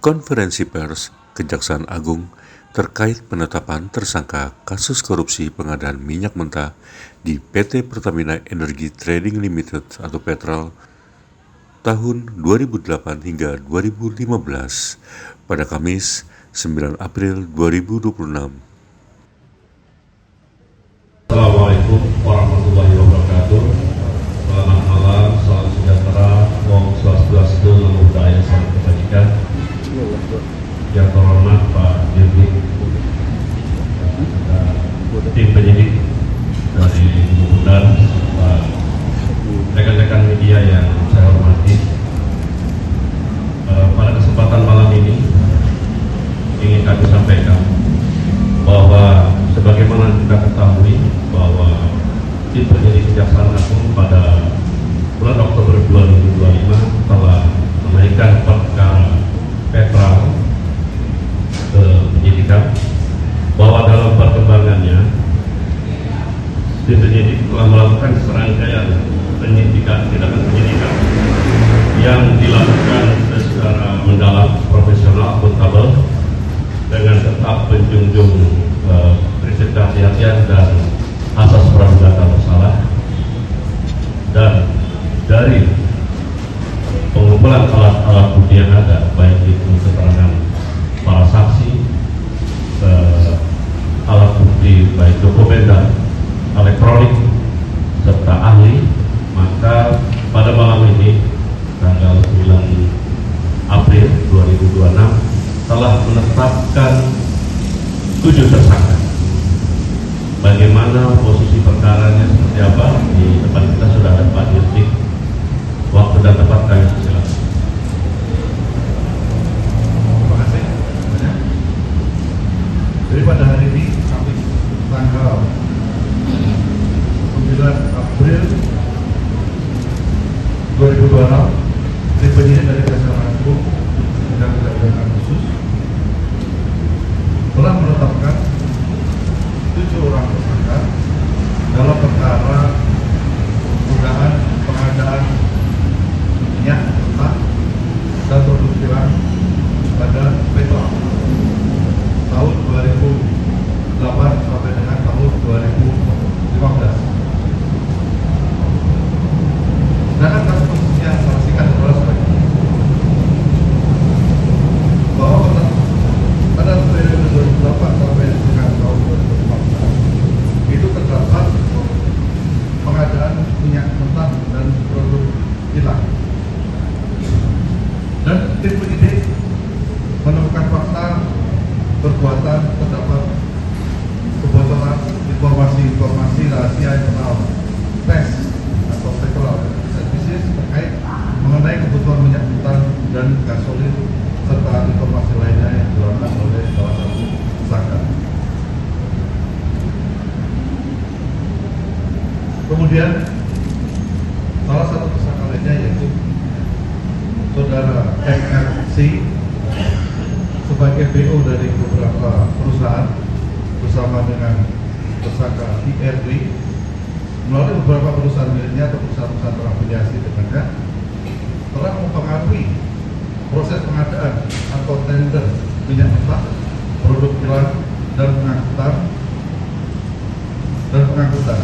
konferensi pers Kejaksaan Agung terkait penetapan tersangka kasus korupsi pengadaan minyak mentah di PT Pertamina Energy Trading Limited atau Petrol tahun 2008 hingga 2015 pada Kamis 9 April 2026. Assalamualaikum warahmatullahi wabarakatuh. Selamat malam, salam sejahtera, Om Swastiastu, Namo Buddhaya, salam kebajikan. Yang terhormat Pak Dirdik, tim penyidik dari Bumdan, rekan-rekan media yang saya hormati. Pada kesempatan malam ini ingin kami sampaikan bahwa sebagaimana kita ketahui bahwa tim penyidik Kejaksaan Agung pada bulan Oktober 2025 telah menaikkan perkara Petrol ke penyidikan, bahwa dalam perkembangannya tim penyidik telah melakukan serangkaian tindakan penyidikan yang dilakukan secara mendalam, profesional, akuntabel, dengan tetap menjunjung prinsip kehati-hatian dan asas praduga tak bersalah. Dan dari pengumpulan alat-alat bukti yang ada, baik itu keterangan para saksi, alat bukti baik dokumen dan elektronik, serta ahli, maka pada malam ini tanggal 9 April 2026 telah menetapkan 7 tersangka. Bagaimana posisi perkaranya seperti apa, di depan kita sudah ada Pak Dirdik. Waktu dan tempat kami silakan. Terima kasih. Jadi pada hari ini kami tanggal 9 April 2026, tim penyidik dari Kejaksaan Agung dan Kejaksaan Khusus telah menetapkan 7 orang tersangka dalam perkara dugaan pengadaan minyak mentah dan produk kilang pada Petrol tahun 2008 sampai dengan tahun 2015. Sedangkan kasus yang disaksikan adalah sebagai bahwa pada periode 2008 sampai dengan tahun 2015 itu terdapat pengadaan minyak mentah dan produk kilang, dan tim penyidik menemukan fakta perbuatan terdapat kebocoran informasi rahasia internal tes atau petrol services terkait mengenai kebutuhan minyak mentah dan gasolin serta informasi lainnya yang dilakukan oleh salah satu tersangka. Kemudian salah satu tersangka lainnya yaitu saudara FRC sebagai BO dari beberapa perusahaan bersama dengan tersangka IRW melalui beberapa perusahaan miliknya atau perusahaan-perusahaan terafiliasi dengannya telah mempengaruhi proses pengadaan atau tender minyak mentah, produk kilang dan pengangkutan.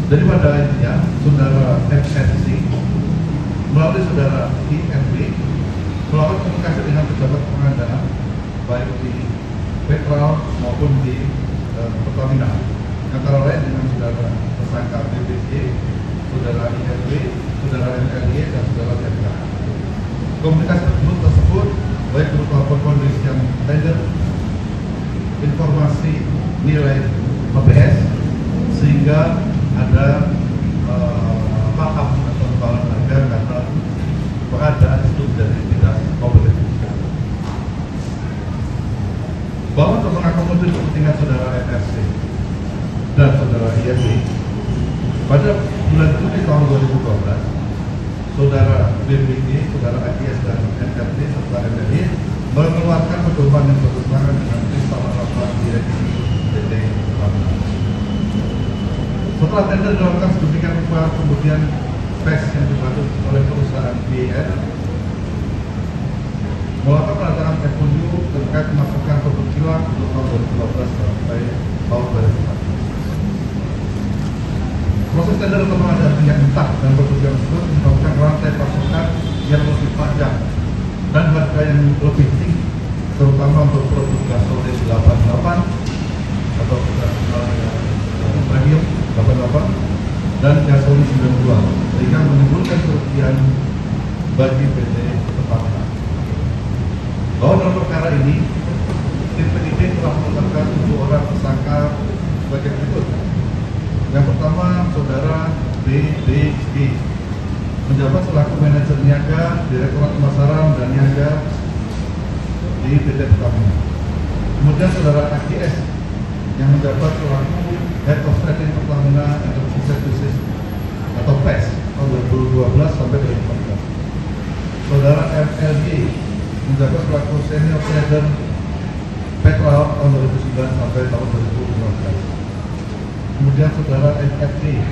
Jadi pada intinya saudara FRC melalui saudara IRW melakukan komunikasi dengan pejabat pengadaan baik di Petrol maupun di Pertamina, antara lain dengan saudara tersangka BBC, saudara IRW, saudara NLY, dan saudara ZK. Komunikasi tersebut baik berupa pengkondisian tender, informasi nilai PBS, sehingga ada paham atau imbalan harga karena pengadaan itu dari tidak kompetitif. Bahwa untuk mengakomodir kepentingan saudara FRC dan saudara IRW, pada bulan Juni tahun 2012, saudara BPD, saudara AGS dan NRT serta NRI mengeluarkan pedoman yang bertentangan dengan Perintah Rapat Direksi PT Pertamina. Setelah tender dilakukan sedemikian rupa, kemudian tes yang dibantu oleh perusahaan BIN melakukan perancangan FOU terkait masukan produk kilang untuk tahun 2012 sampai tahun 2014. Proses tender untuk pengadaan minyak mentah dan produk yang tersebut menyebabkan rantai pasokan yang lebih panjang dan harga yang lebih tinggi, terutama untuk produk gasolin 88 atau premium 88 dan gasolin 92, sehingga menimbulkan kerugian bagi PT Pertamina. Bahwa dalam perkara ini, tim penyidik telah menetapkan 7 orang tersangka sebagai berikut. Yang pertama, saudara BBG, menjabat selaku manajer niaga Direktorat Pemasaran dan Niaga di PT Pertamina. Kemudian saudara FGS, yang menjabat selaku Head of Trading Pertamina Energy Services atau PES tahun 2012 sampai 2014. Saudara FLG, menjabat selaku Senior Trader Petrol tahun 2009 sampai tahun 2015. Kemudian saudara FFD,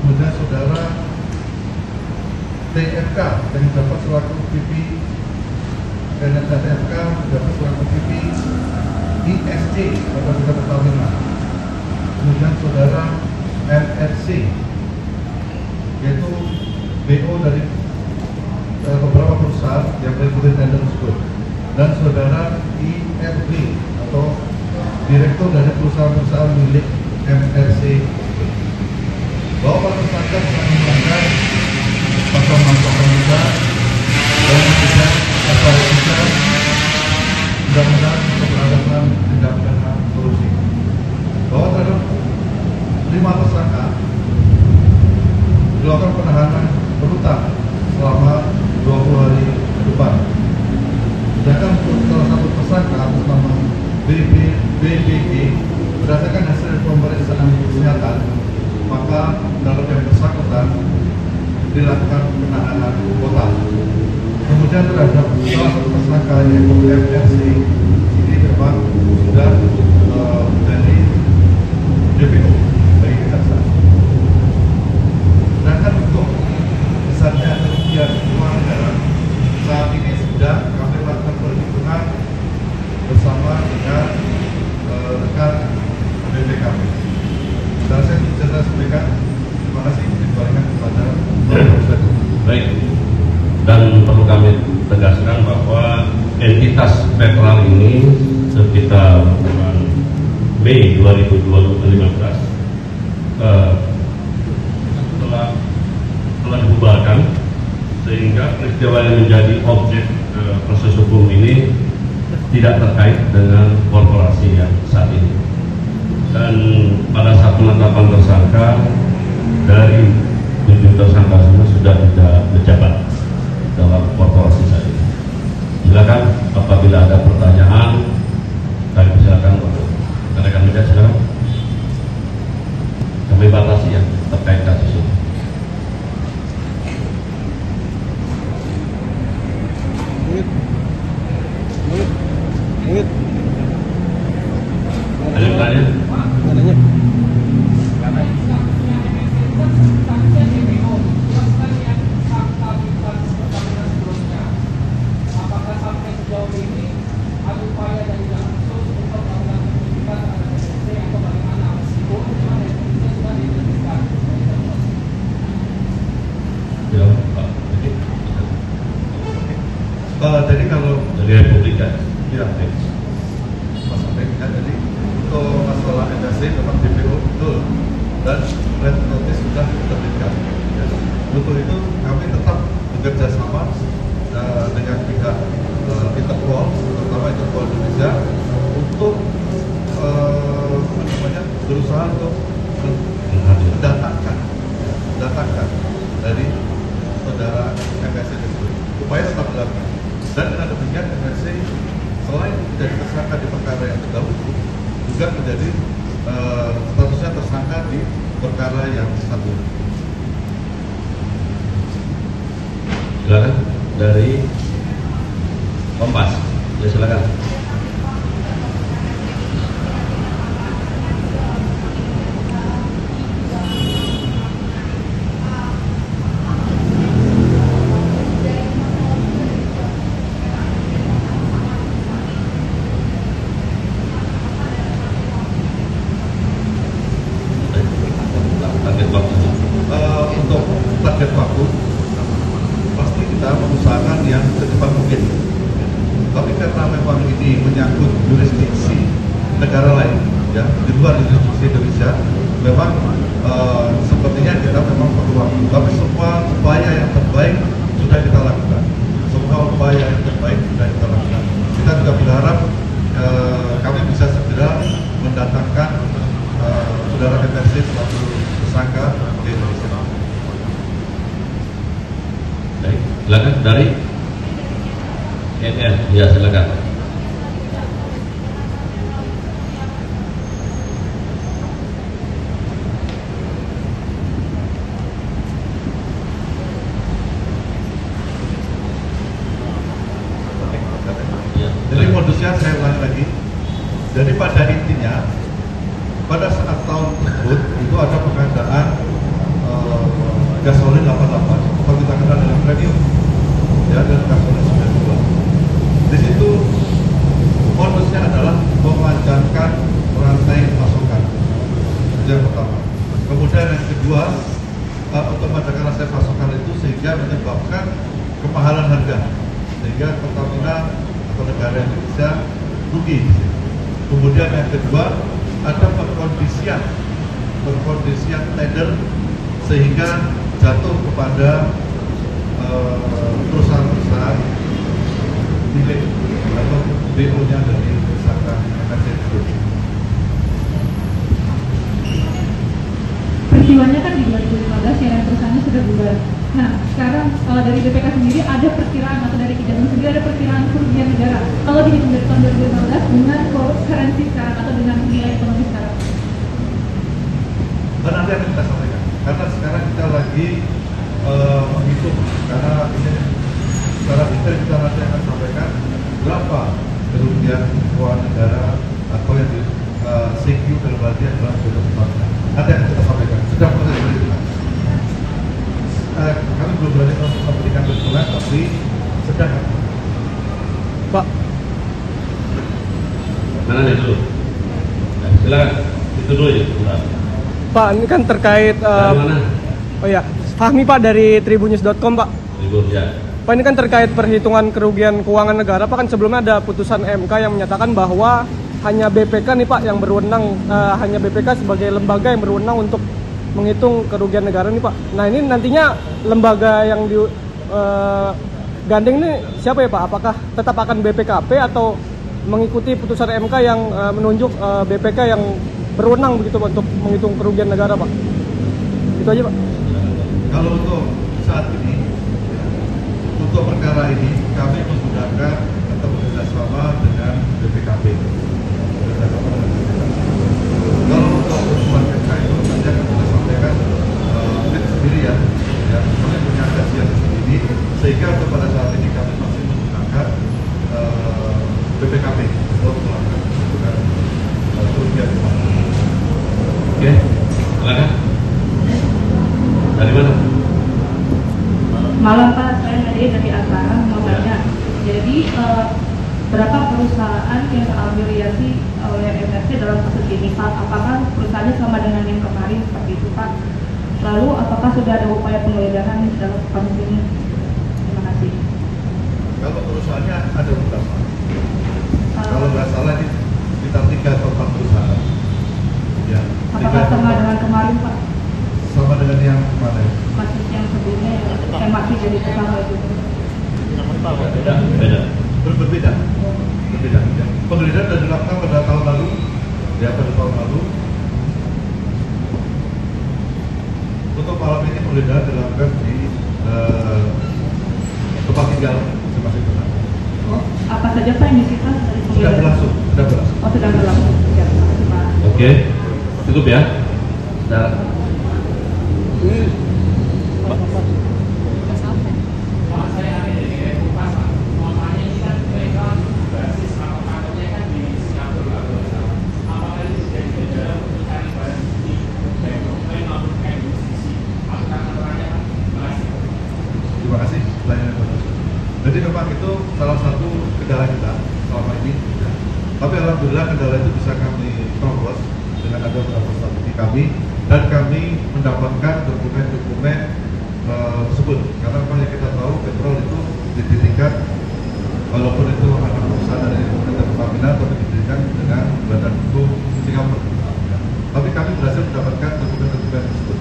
kemudian saudara TFK yang menjabat selaku VP dan TFK menjabat selaku VP ISC atau PT Pertamina. Kemudian saudara MFC, yaitu BO dari beberapa perusahaan yang mengikuti tender tersebut, dan saudara IRB atau direktur dari perusahaan-perusahaan milik MRC, bahwa para tersangka telah melanggar pasal 63 dan 3 pasal 3 Undang-Undang Pemberantasan Tindak Pidana Korupsi, bahwa terhadap 5 tersangka dilakukan penahanan berhutang selama 20 hari ke depan. Sedangkan untuk salah satu tersangka atas nama BBG, berdasarkan hasil pemeriksaan kesehatan, maka terhadap yang bersangkutan dilakukan penahanan total. Kemudian terhadap salah satu tersangka yaitu MRC, ini memang sudah menjadi DPO bagi kejaksaan. Sedangkan untuk besarnya kerugian keuangan negara saat ini sudah kami lakukan perhitungan bersama dengan rekan BPKP. Dan saya bisa sampaikan terima kasih diberikan kepada Bapak Presiden. Baik, dan perlu kami tegaskan bahwa entitas Petrol ini sekitar bulan Mei 2015 telah dibubarkan, sehingga peristiwa yang menjadi objek proses hukum ini tidak terkait dengan korporasi yang saat ini. Dan pada saat penetapan tersangka, dari 7 tersangka sudah tidak menjabat dalam korporasi saat ini. Silakan apabila ada pertanyaan, kami silakan untuk rekan media, silakan. Kami batasi ya terkait kasus ini. Ada yang tanya? Jadi kalau Dari Republik ya? ya, Mas sampaikan jadi untuk masalah edasi memang DPO betul dan red notice sudah diterbitkan. Ya. Untuk itu kami tetap bekerja sama dengan pihak Interpol, terutama Interpol Indonesia, untuk berusaha untuk mendatangkan dari saudara MSC tersebut upaya tetap dilakukan. Dan dengan demikian MSC selain menjadi tersangka di perkara yang terdahulu, juga menjadi statusnya tersangka di perkara yang satu. Silakan dari Kompas, ya silakan. target waktu? Untuk target waktu pasti kita mengusahakan yang secepat mungkin. Tapi karena memang ini menyangkut jurisdiksi negara lain, ya di luar jurisdiksi Indonesia, memang sepertinya kita memang perlu waktu. Tapi semua upaya yang terbaik sudah kita lakukan. Semua upaya yang terbaik sudah kita lakukan. Kita juga berharap kami bisa segera mendatangkan saudara MRC sebagai tersangka di Indonesia. Baik, silakan dari NN, ya silakan. Jadi modusnya saya ulangi lagi. Jadi pada intinya, pada saat tahun tersebut itu ada pengadaan gasolin 88 atau kita kenal dengan premium, ya, dan gasolin 92. Di situ modusnya adalah memanjangkan rantai pasokan. Itu yang pertama. Kemudian yang kedua, untuk memanjangkan rantai pasokan itu sehingga menyebabkan kemahalan harga, sehingga Pertamina atau negara Indonesia rugi. Kemudian yang kedua, ada pengkondisian tender sehingga jatuh kepada perusahaan-perusahaan milik atau BO-nya dari tersangka MRC Group. Peristiwanya kan di 2015 ya, perusahaannya sudah bubar. Nah, sekarang dari BPK sendiri ada perkiraan atau dari Kejaksaan sendiri ada perkiraan kerugian negara kalau dihitung dari tahun 2015 dengan currency sekarang atau dengan nilai ekonomi sekarang. Nanti akan kita sampaikan. Karena sekarang kita lagi menghitung, karena ini secara detail kita nanti akan sampaikan berapa kerugian keuangan negara atau yang di CQ dalam artian dalam bentuk Pertamina. Nanti akan kita sampaikan. Sudah proses perhitungan. Kami belum berani untuk memberikan perhitungan, tapi sedang. Pak, Mana nih dulu? Nah, silakan, itu dulu ya. Pak, ini kan terkait Dari mana? oh ya, Fahmi Pak dari tribunnews.com Pak. Libur ya. Pak, ini kan terkait perhitungan kerugian keuangan negara Pak, kan sebelumnya ada putusan MK yang menyatakan bahwa hanya BPK nih Pak yang berwenang, hanya BPK sebagai lembaga yang berwenang untuk menghitung kerugian negara nih Pak. Nah, ini nantinya lembaga yang di gandeng ini siapa ya Pak? Apakah tetap akan BPKP atau mengikuti putusan MK yang menunjuk BPK yang berwenang begitu Pak untuk menghitung kerugian negara Pak? Itu aja Pak. Kalau untuk saat ini, untuk perkara ini kami menggunakan atau bekerjasama dengan BPKP. Kalau untuk urusan MK itu nanti akan kita sampaikan mungkin sendiri ya, kami punya kajian sendiri sehingga untuk pada saat ini kami masih menggunakan BPKP untuk melakukan kerugian keuangan. Oke, silakan. Dari mana? Malam Pak, saya dari Antara mau tanya. Jadi berapa perusahaan yang terafiliasi oleh MRC dalam kasus ini Pak? Apakah perusahaannya sama dengan yang kemarin seperti itu Pak? Lalu apakah sudah ada upaya penggeledahan dalam kasus ini? Terima kasih. Kalau perusahaannya ada beberapa. Kalau nggak salah ini sekitar 3 atau 4 perusahaan. Ya. Apakah sama dengan kemarin Pak? Sama dengan yang mana? Kasus yang sebelumnya yang masih jadi tersangka itu? Beda. Berbeda. Ya. Penggeledahan sudah dilakukan pada tahun lalu, ya pada tahun lalu. Untuk malam ini penggeledahan dilakukan di tempat tinggal masing-masing tersangka. Oh, apa saja Pak yang disita dari Sudah penggeledahan? berlangsung. Oh, sudah berlangsung. Ya, terima kasih Pak. Oke, cukup ya. Sudah. Terima kasih pertanyaan bagus. Jadi memang itu salah satu kendala kita selama ini. Ya. Tapi alhamdulillah kendala itu bisa kami terobos dengan ada beberapa strategi kami dan kami mendapatkan dokumen-dokumen tersebut. Karena memang yang kita tahu petrol itu didirikan, walaupun itu anak perusahaan dari PT Pertamina, tapi didirikan dengan badan hukum Singapura. Ya. Tapi kami berhasil mendapatkan dokumen-dokumen tersebut.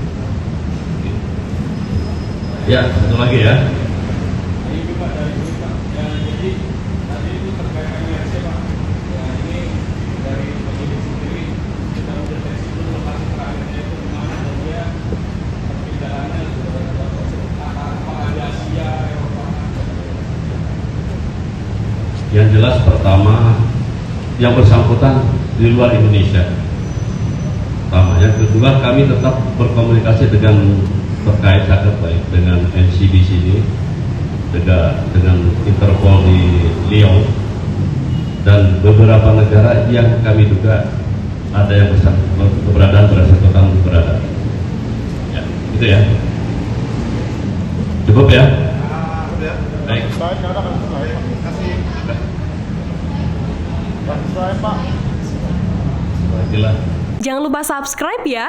Ya, satu lagi ya. Yang jelas pertama, yang bersangkutan di luar Indonesia. Pertama, yang kedua kami tetap berkomunikasi dengan terkait baik dengan NCBC ini, dengan Interpol di Lyon dan beberapa negara yang kami duga ada yang keberadaan bersangkutan berada. Ya, itu ya. Cukup ya. Baik. Jangan lupa subscribe ya.